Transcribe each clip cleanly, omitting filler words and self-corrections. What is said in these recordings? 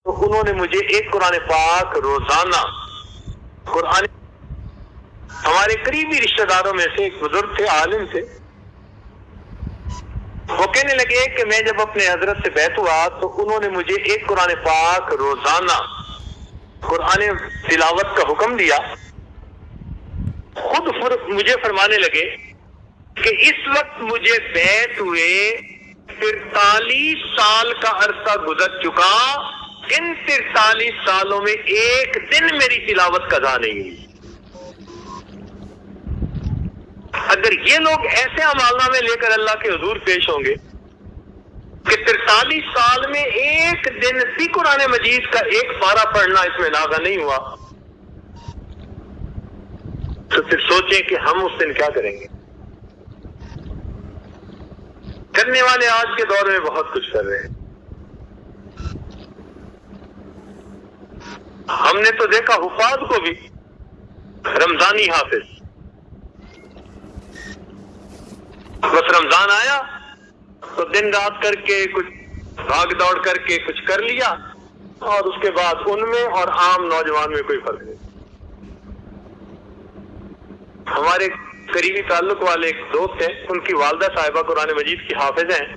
تو انہوں نے مجھے ایک قرآن پاک روزانہ قرآن، ہمارے قریبی رشتہ داروں میں سے ایک بزرگ تھے، عالم تھے، وہ کہنے لگے کہ میں جب اپنے حضرت سے بیعت ہوا تو انہوں نے مجھے ایک قرآن پاک روزانہ قرآن تلاوت کا حکم دیا۔ خود مجھے فرمانے لگے کہ اس وقت مجھے بیعت ہوئے 43 سال کا عرصہ گزر چکا، ان 43 سالوں میں ایک دن میری تلاوت قضا نہیں ہوئی۔ اگر یہ لوگ ایسے عمالنامے لے کر اللہ کے حضور پیش ہوں گے کہ 43 سال میں ایک دن بھی قرآن مجید کا ایک پارہ پڑھنا اس میں نافع نہیں ہوا، تو پھر سوچیں کہ ہم اس دن کیا کریں گے۔ کرنے والے آج کے دور میں بہت کچھ کر رہے ہیں۔ ہم نے تو دیکھا حفاظ کو بھی، رمضانی حافظ، بس رمضان آیا تو دن رات کر کے کچھ بھاگ دوڑ کر کے کچھ کر لیا، اور اس کے بعد ان میں اور عام نوجوان میں کوئی فرق نہیں۔ ہمارے قریبی تعلق والے ایک دوست ہیں، ان کی والدہ صاحبہ قرآن مجید کی حافظ ہیں۔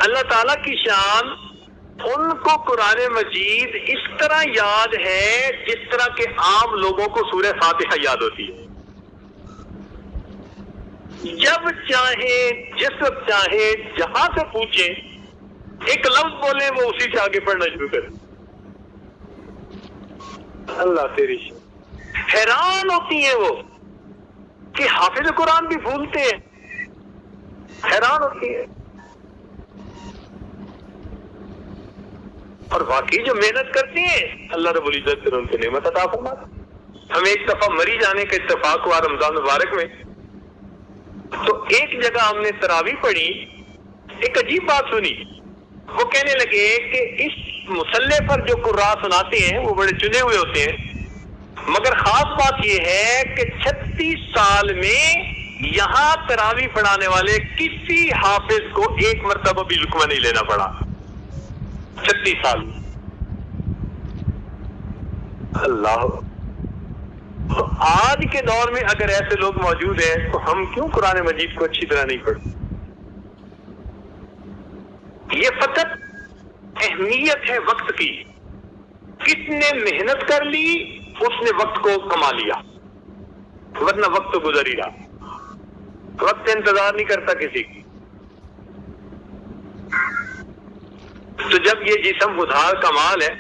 اللہ تعالیٰ کی شان، ان کو قرآن مجید اس طرح یاد ہے جس طرح کہ عام لوگوں کو سورہ فاتحہ یاد ہوتی ہے۔ جب چاہے، جس وقت چاہے، جہاں سے پوچھیں، ایک لفظ بولیں وہ اسی سے آگے پڑھنا شروع کریں۔ اللہ تیری شان، حیران ہوتی ہیں وہ کہ حافظ قرآن بھی بھولتے ہیں، حیران ہوتی ہیں۔ اور واقعی جو محنت کرتی ہیں اللہ رب العزت پھر ان کی نعمت عطا فرماتا۔ ہمیں ایک دفعہ مری جانے کا اتفاق ہوا رمضان مبارک میں، تو ایک جگہ ہم نے تراویح پڑھی، ایک عجیب بات سنی۔ وہ کہنے لگے کہ اس مصلی پر جو قراء سناتے ہیں وہ بڑے چنے ہوئے ہوتے ہیں، مگر خاص بات یہ ہے کہ 36 سال میں یہاں تراویح پڑھانے والے کسی حافظ کو ایک مرتبہ بھی لقمہ نہیں لینا پڑا، 36 سال میں۔ اللہ، تو آج کے دور میں اگر ایسے لوگ موجود ہیں تو ہم کیوں قرآن مجید کو اچھی طرح نہیں پڑھتے؟ یہ فقط اہمیت ہے وقت کی، کس نے محنت کر لی اس نے وقت کو کما لیا، ورنہ وقت تو گزر ہی رہا۔ وقت انتظار نہیں کرتا کسی کی۔ تو جب یہ جسم ادھار کا مال ہے،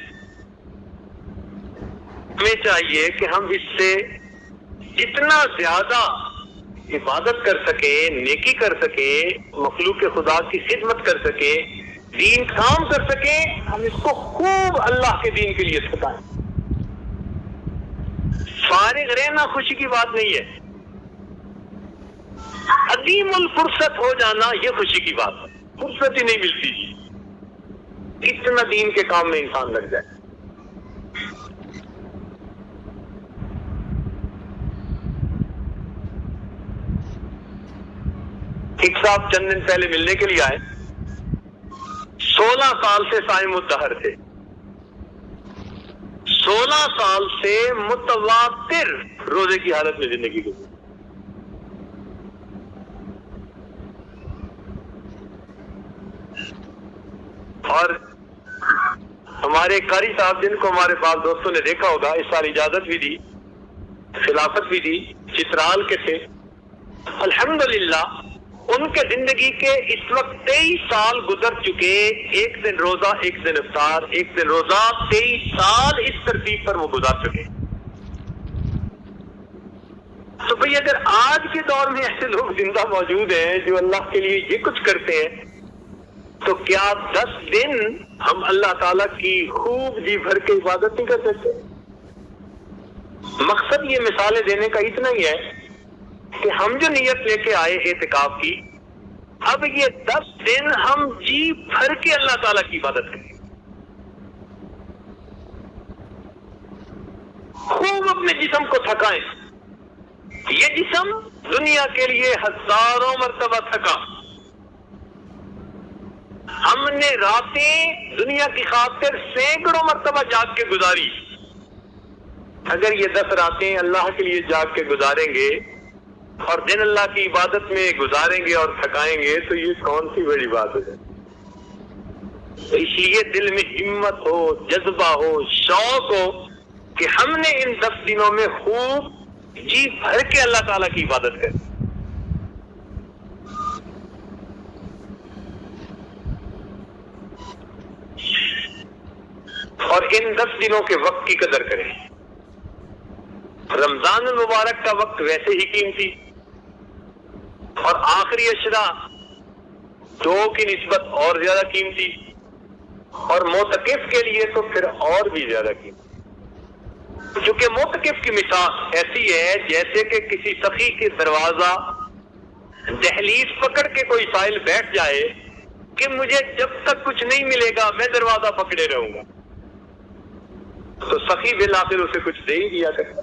ہمیں چاہیے کہ ہم اس سے جتنا زیادہ عبادت کر سکیں، نیکی کر سکیں، مخلوق خدا کی خدمت کر سکیں، دین کام کر سکیں، ہم اس کو خوب اللہ کے دین کے لیے ستائیں۔ فارغ رہنا خوشی کی بات نہیں ہے، عدیم الفرصت ہو جانا یہ خوشی کی بات ہے۔ فرصت ہی نہیں ملتی جی، کتنا دین کے کام میں انسان لگ جائے۔ ایک صاحب چند دن پہلے ملنے کے لیے آئے، 16 سال سے صائم الدہر تھے، 16 سال سے متواتر روزے کی حالت میں زندگی گزاری۔ اور ہمارے قاری صاحب جن کو ہمارے پاس دوستوں نے دیکھا ہوگا، اس سال اجازت بھی دی، خلافت بھی دی، چترال کے تھے۔ الحمدللہ ان کے زندگی کے اس وقت 23 سال گزر چکے، ایک دن روزہ ایک دن افطار، ایک دن روزہ، 23 سال اس ترتیب پر وہ گزار چکے۔ تو بھئی اگر آج کے دور میں ایسے لوگ زندہ موجود ہیں جو اللہ کے لیے یہ کچھ کرتے ہیں، تو کیا 10 دن ہم اللہ تعالیٰ کی خوب جی بھر کے عبادت نہیں کر سکتے؟ مقصد یہ مثالیں دینے کا اتنا ہی ہے کہ ہم جو نیت لے کے آئے اعتکاف کی، اب یہ 10 دن ہم جی بھر کے اللہ تعالیٰ کی عبادت کریں، خوب اپنے جسم کو تھکائیں۔ یہ جسم دنیا کے لیے ہزاروں مرتبہ تھکا، ہم نے راتیں دنیا کی خاطر سینکڑوں مرتبہ جاگ کے گزاری. اگر یہ 10 راتیں اللہ کے لیے جاگ کے گزاریں گے اور دن اللہ کی عبادت میں گزاریں گے اور تھکائیں گے تو یہ کون سی بڑی بات ہے. اس لیے دل میں ہمت ہو، جذبہ ہو، شوق ہو کہ ہم نے ان 10 دنوں میں خوب جی بھر کے اللہ تعالیٰ کی عبادت کریں. اور ان 10 دنوں کے وقت کی قدر کریں. رمضان المبارک کا وقت ویسے ہی قیمتی اور آخری اشرا 2 کی نسبت اور زیادہ قیمتی، اور معتکف کے لیے تو پھر اور بھی زیادہ قیمتی. چونکہ معتکف کی مثال ایسی ہے جیسے کہ کسی سخی کے دروازہ دہلیز پکڑ کے کوئی سائل بیٹھ جائے کہ مجھے جب تک کچھ نہیں ملے گا میں دروازہ پکڑے رہوں گا، تو سخی بالآخر اسے کچھ دے ہی دیا کرتا.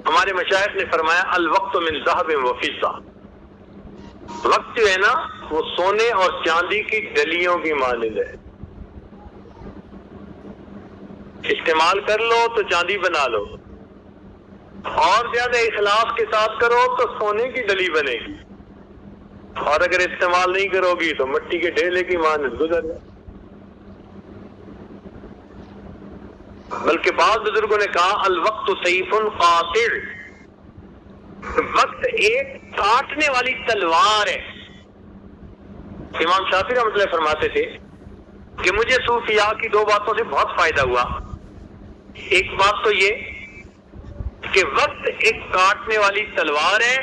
ہمارے مشائخ نے فرمایا الوقت من ذهب وفضہ، وقت جو ہے نا وہ سونے اور چاندی کی ڈلیوں کی مانند ہے. استعمال کر لو تو چاندی بنا لو، اور زیادہ اخلاص کے ساتھ کرو تو سونے کی ڈلی بنے گی، اور اگر استعمال نہیں کرو گی تو مٹی کے ڈھیلے کی مانند گزر جائے. بلکہ بعض بزرگوں نے کہا الوقت سیف قاطع، وقت ایک کاٹنے والی تلوار ہے. امام شافعی رحمۃ اللہ فرماتے تھے کہ مجھے صوفیاء کی 2 باتوں سے بہت فائدہ ہوا. ایک بات تو یہ کہ وقت ایک کاٹنے والی تلوار ہے،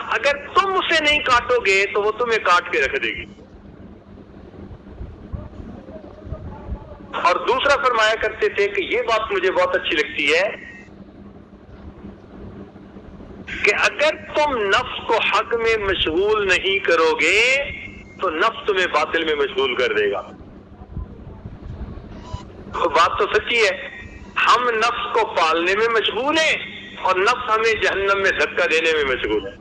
اگر تم اسے نہیں کاٹو گے تو وہ تمہیں کاٹ کے رکھ دے گی. اور دوسرا فرمایا کرتے تھے کہ یہ بات مجھے بہت اچھی لگتی ہے کہ اگر تم نفس کو حق میں مشغول نہیں کرو گے تو نفس تمہیں باطل میں مشغول کر دے گا. تو بات تو سچی ہے، ہم نفس کو پالنے میں مشغول ہیں اور نفس ہمیں جہنم میں دھکا دینے میں مشغول ہے.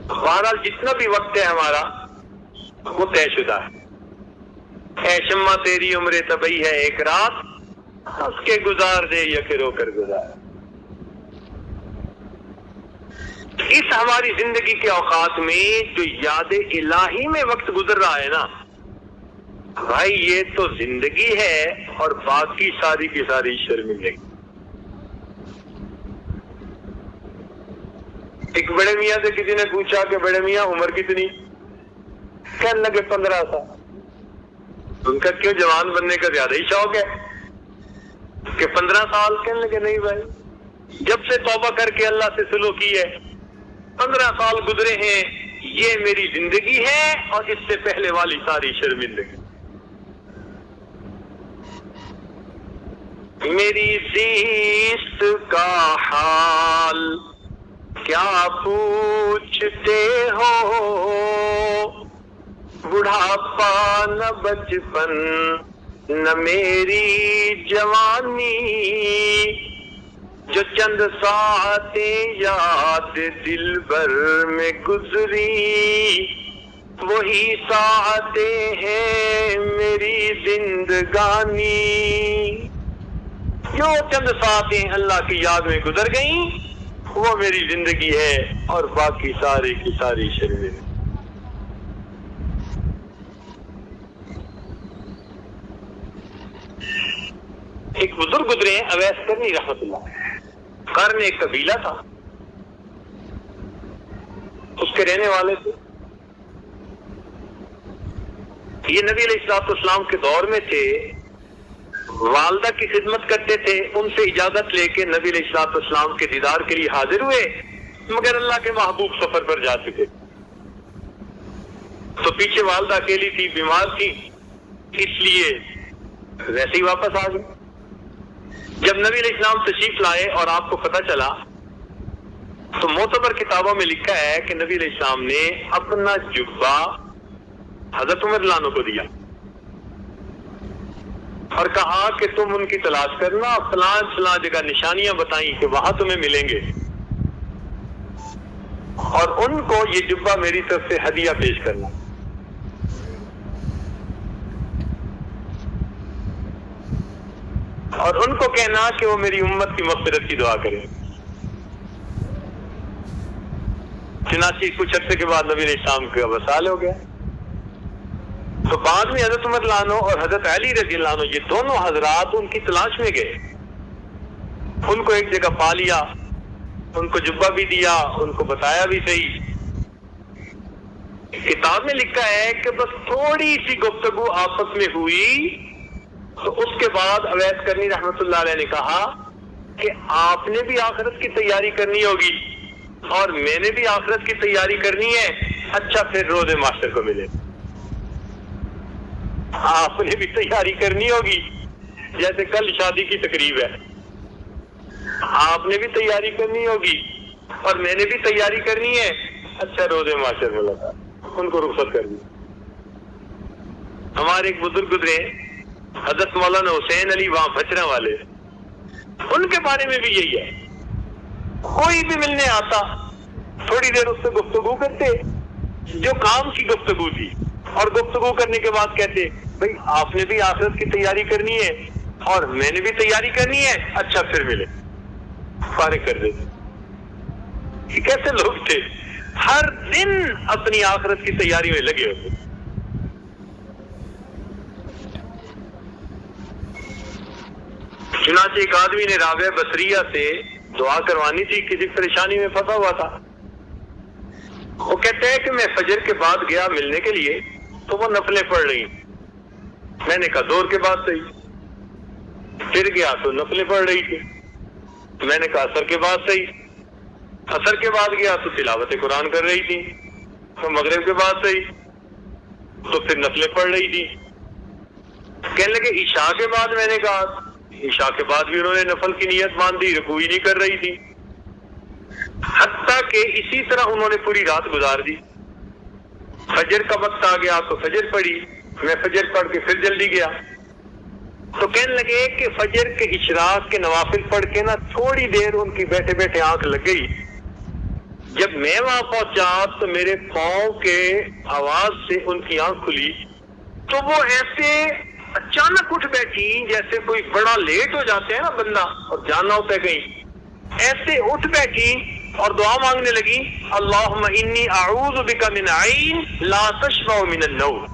بہرحال جتنا بھی وقت ہے ہمارا وہ طے شدہ ہے. اے شمع تیری عمر طبعی ہے ایک رات، ہنس کے گزار دے یا کہ رو کر گزار. اس ہماری زندگی کے اوقات میں جو یاد الہی میں وقت گزر رہا ہے نا بھائی، یہ تو زندگی ہے اور باقی ساری کی ساری شرمندگی. ایک بڑے میاں سے کسی نے پوچھا کہ بڑے میاں عمر کتنی؟ کہنے لگے 15 سال. ان کا کیوں جوان بننے کا زیادہ ہی شوق ہے کہ 15 سال؟ کہنے لگے نہیں بھائی، جب سے توبہ کر کے اللہ سے سلوک کی ہے 15 سال گزرے ہیں، یہ میری زندگی ہے اور اس سے پہلے والی ساری شرمندگی. میری زیست کا حال کیا پوچھتے ہو، بڑھاپا نہ بچپن نہ میری جوانی، جو چند ساعتیں یاد دل بھر میں گزری وہی ساعتیں ہیں میری زندگانی. جو چند ساعتیں اللہ کی یاد میں گزر گئیں وہ میری زندگی ہے اور باقی ساری کی ساری شرمندگی. ایک بزرگ گزرے ہیں اویس کرنی رحمت اللہ. قرن ایک قبیلہ تھا، اس کے رہنے والے تھے. یہ نبی علیہ الصلوۃ والسلام کے دور میں تھے، والدہ کی خدمت کرتے تھے. ان سے اجازت لے کے نبی علیہ الصلوۃ والسلام کے دیدار کے لیے حاضر ہوئے، مگر اللہ کے محبوب سفر پر جا چکے تو پیچھے والدہ اکیلی تھی، بیمار تھی، اس لیے ویسے ہی واپس آ گئے. جب نبی علیہ السلام تشریف لائے اور آپ کو پتہ چلا تو معتبر کتابوں میں لکھا ہے کہ نبی علیہ السلام نے اپنا جبہ حضرت عمر رضی اللہ عنہ کو دیا اور کہا کہ تم ان کی تلاش کرنا، فلاں فلاں جگہ نشانیاں بتائیں کہ وہاں تمہیں ملیں گے، اور ان کو یہ جبہ میری طرف سے ہدیہ پیش کرنا۔ اور ان کو کہنا کہ وہ میری امت کی مغفرت کی دعا کریں۔ چنانچہ کچھ عرصے کے بعد نبی علیہ السلام کا وصال ہو گیا۔ تو بعد میں حضرت عمر رضی اللہ عنہ اور حضرت علی رضی اللہ عنہ یہ دونوں حضرات ان کی تلاش میں گئے، ان کو ایک جگہ پا لیا، ان کو جبہ بھی دیا، ان کو بتایا بھی صحیح۔ کتاب میں لکھا ہے کہ بس تھوڑی سی گفتگو آپس میں ہوئی تو اس کے بعد اویس کرنی رحمت اللہ علیہ نے کہا کہ آپ نے بھی آخرت کی تیاری کرنی ہوگی اور میں نے بھی آخرت کی تیاری کرنی ہے، اچھا پھر روز معاشر کو ملے۔ آپ نے بھی تیاری کرنی ہوگی، جیسے کل شادی کی تقریب ہے، آپ نے بھی تیاری کرنی ہوگی اور میں نے بھی تیاری کرنی ہے، اچھا روز معاشر ملا۔ ان کو رخصت کر دی۔ ہمارے ایک بزرگ گزرے حضرت مولانا حسین علی وہاں بچرا والے، ان کے بارے میں بھی یہی ہے، کوئی بھی ملنے آتا تھوڑی دیر اس سے گفتگو کرتے جو کام کی گفتگو تھی، اور گفتگو کرنے کے بعد کہتے بھئی آپ نے بھی آخرت کی تیاری کرنی ہے اور میں نے بھی تیاری کرنی ہے، اچھا پھر ملے، فارغ کر دیتے۔ یہ کیسے لوگ تھے؟ ہر دن اپنی آخرت کی تیاری میں لگے ہوتے۔ چنانچہ ایک آدمی نے رابعہ بصریہ سے دعا کروانی تھی، کسی پریشانی میں پھنسا ہوا تھا۔ وہ کہتے ہیں کہ میں فجر کے بعد گیا ملنے کے لیے تو وہ نفلیں پڑھ رہی، میں نے کہا زور کے بعد صحیح، پھر گیا تو نفلیں پڑھ رہی تھی، میں نے کہا عصر کے بعد صحیح، عصر کے بعد گیا تو تلاوت قرآن کر رہی تھی، تو مغرب کے بعد صحیح، تو پھر نفلیں پڑھ رہی تھی۔ کہنے لگے عشاء کے بعد، میں نے کہا عشاء کے بعد بھی انہوں نے نفل کی نیت باندھی، رکوع ہی نہیں کر رہی تھی، حتیٰ کہ اسی طرح انہوں نے پوری رات گزار دی۔ فجر کا وقت آ گیا تو فجر پڑھی، میں فجر پڑھ کے پھر جلدی گیا، تو کہنے لگے کہ فجر کے اشراق کے نوافل پڑھ کے نا تھوڑی دیر ان کی بیٹھے بیٹھے آنکھ لگ گئی، جب میں وہاں پہنچا تو میرے پاؤں کے آواز سے ان کی آنکھ کھلی، تو وہ ایسے اچانک اٹھ بیٹھی جیسے کوئی بڑا لیٹ ہو جاتے ہیں نا بندہ اور جانا ہوتا ہے کہیں، ایسے اٹھ بیٹھی اور دعا مانگنے لگی، اللہم انی اعوذ بک من عین لا تشبع من النوم،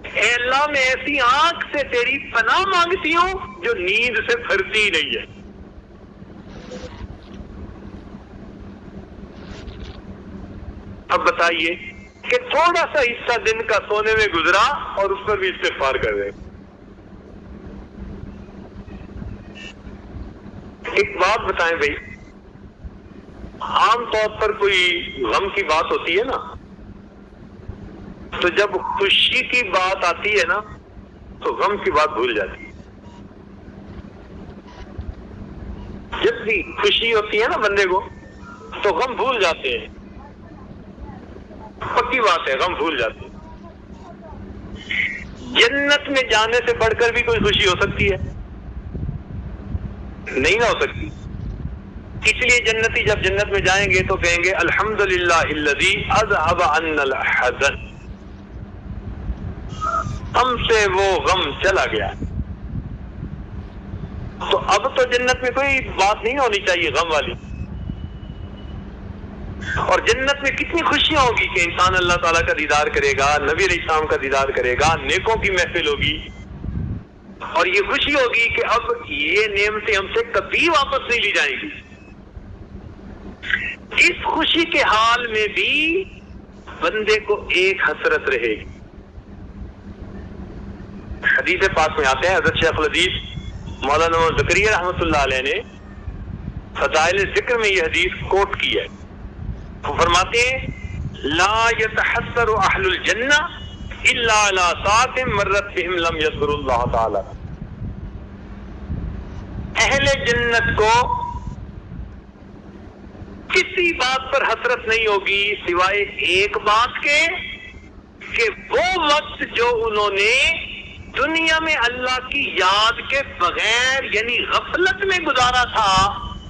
اے اللہ میں ایسی آنکھ سے تیری پناہ مانگتی ہوں جو نیند سے بھرتی نہیں ہے۔ اب بتائیے کہ تھوڑا سا حصہ دن کا سونے میں گزرا اور اس پر بھی استغفار کر رہے۔ ایک بات بتائیں بھائی، عام طور پر کوئی غم کی بات ہوتی ہے نا، تو جب خوشی کی بات آتی ہے نا تو غم کی بات بھول جاتی ہے۔ جب بھی خوشی ہوتی ہے نا بندے کو تو غم بھول جاتے ہیں، پکی بات ہے، غم بھول جاتے ہیں۔ جنت میں جانے سے بڑھ کر بھی کوئی خوشی ہو سکتی ہے؟ نہیں نہ ہو سکتی۔ اس لیے جنتی جب جنت میں جائیں گے تو کہیں گے الحمدللہ الذی اذهب عنا الحزن، ہم سے وہ غم چلا گیا۔ تو اب تو جنت میں کوئی بات نہیں ہونی چاہیے غم والی، اور جنت میں کتنی خوشیاں ہوگی کہ انسان اللہ تعالیٰ کا دیدار کرے گا، نبی علیہ السلام کا دیدار کرے گا، نیکوں کی محفل ہوگی، اور یہ خوشی ہوگی کہ اب یہ نعمتیں ہم سے کبھی واپس نہیں لی جائیں گی۔ اس خوشی کے حال میں بھی بندے کو ایک حسرت رہے گی۔ حدیث پاک میں آتے ہیں، حضرت شیخ الحدیث مولانا زکریا رحمۃ اللہ علیہ نے فضائل ذکر میں یہ حدیث کوٹ کی ہے۔ وہ فرماتے ہیں لا يتحسر اہل الجنہ الا علی ساعۃ مرت بهم لم یذکروا اللہ تعالی، اہل جنت کو کسی بات پر حسرت نہیں ہوگی سوائے ایک بات کے کہ وہ وقت جو انہوں نے دنیا میں اللہ کی یاد کے بغیر یعنی غفلت میں گزارا تھا،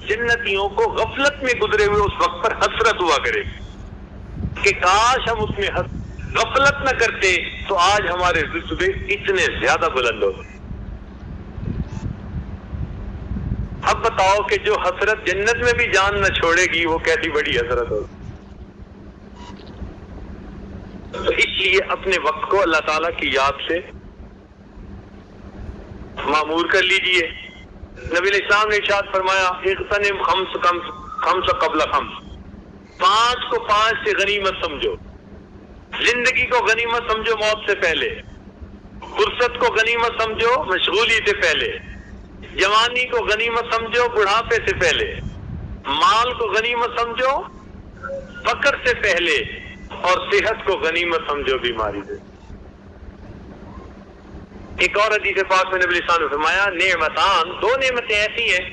جنتیوں کو غفلت میں گزرے ہوئے اس وقت پر حسرت ہوا کرے کہ کاش ہم اس میں غفلت نہ کرتے تو آج ہمارے رتبے اتنے زیادہ بلند ہوتے۔ اب بتاؤ کہ جو حسرت جنت میں بھی جان نہ چھوڑے گی وہ کیسی بڑی حسرت ہوگی۔ تو اس لیے اپنے وقت کو اللہ تعالیٰ کی یاد سے معمور کر لیجئے۔ نبی علیہ السلام نے ارشاد فرمایا اغتنم خمس قبل خمس، 5 کو 5 سے غنیمت سمجھو۔ زندگی کو غنیمت سمجھو موت سے پہلے، فرصت کو غنیمت سمجھو مشغولی سے پہلے، جوانی کو غنیمت سمجھو بڑھاپے سے پہلے، مال کو غنیمت سمجھو فقر سے پہلے، اور صحت کو غنیمت سمجھو بیماری سے۔ ایک اور حدیث پاک میں نبی علیہ السلام نے فرمایا نعمتان، 2 نعمتیں ایسی ہیں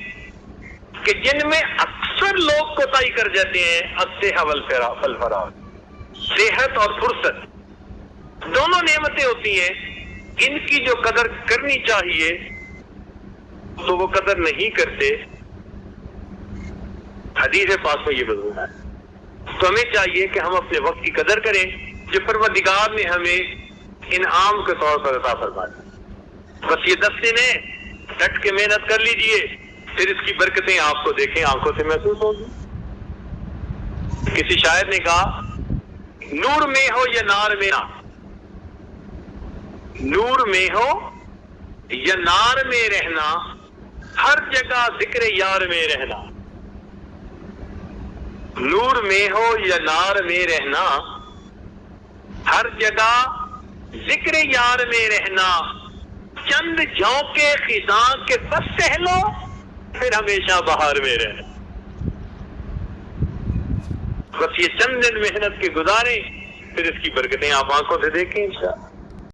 کہ جن میں اکثر لوگ کوتاہی کر جاتے ہیں، الصحہ والفراغ، صحت اور فرصت، دونوں نعمتیں ہوتی ہیں، ان کی جو قدر کرنی چاہیے تو وہ قدر نہیں کرتے۔ حدیث پاک میں یہ مضمون ہے۔ تو ہمیں چاہیے کہ ہم اپنے وقت کی قدر کریں جو پروردگار نے ہمیں انعام کے طور پر عطا فرمایا۔ بس یہ 10 دن ہیں، ڈٹ کے محنت کر لیجئے، پھر اس کی برکتیں آپ کو دیکھیں آنکھوں سے محسوس ہوگی۔ کسی شاعر نے کہا نور میں ہو یا نار میں، نور میں ہو یا نار میں رہنا، ہر جگہ ذکر یار میں رہنا۔ نور میں ہو یا نار میں رہنا، ہر جگہ ذکر یار میں رہنا، چند جھونکے خزاں کے بس سہلو، پھر ہمیشہ بہار میں رہنا۔ بس یہ چند دن محنت کے گزاریں، پھر اس کی برکتیں آپ آنکھوں سے دیکھیں انشاءاللہ۔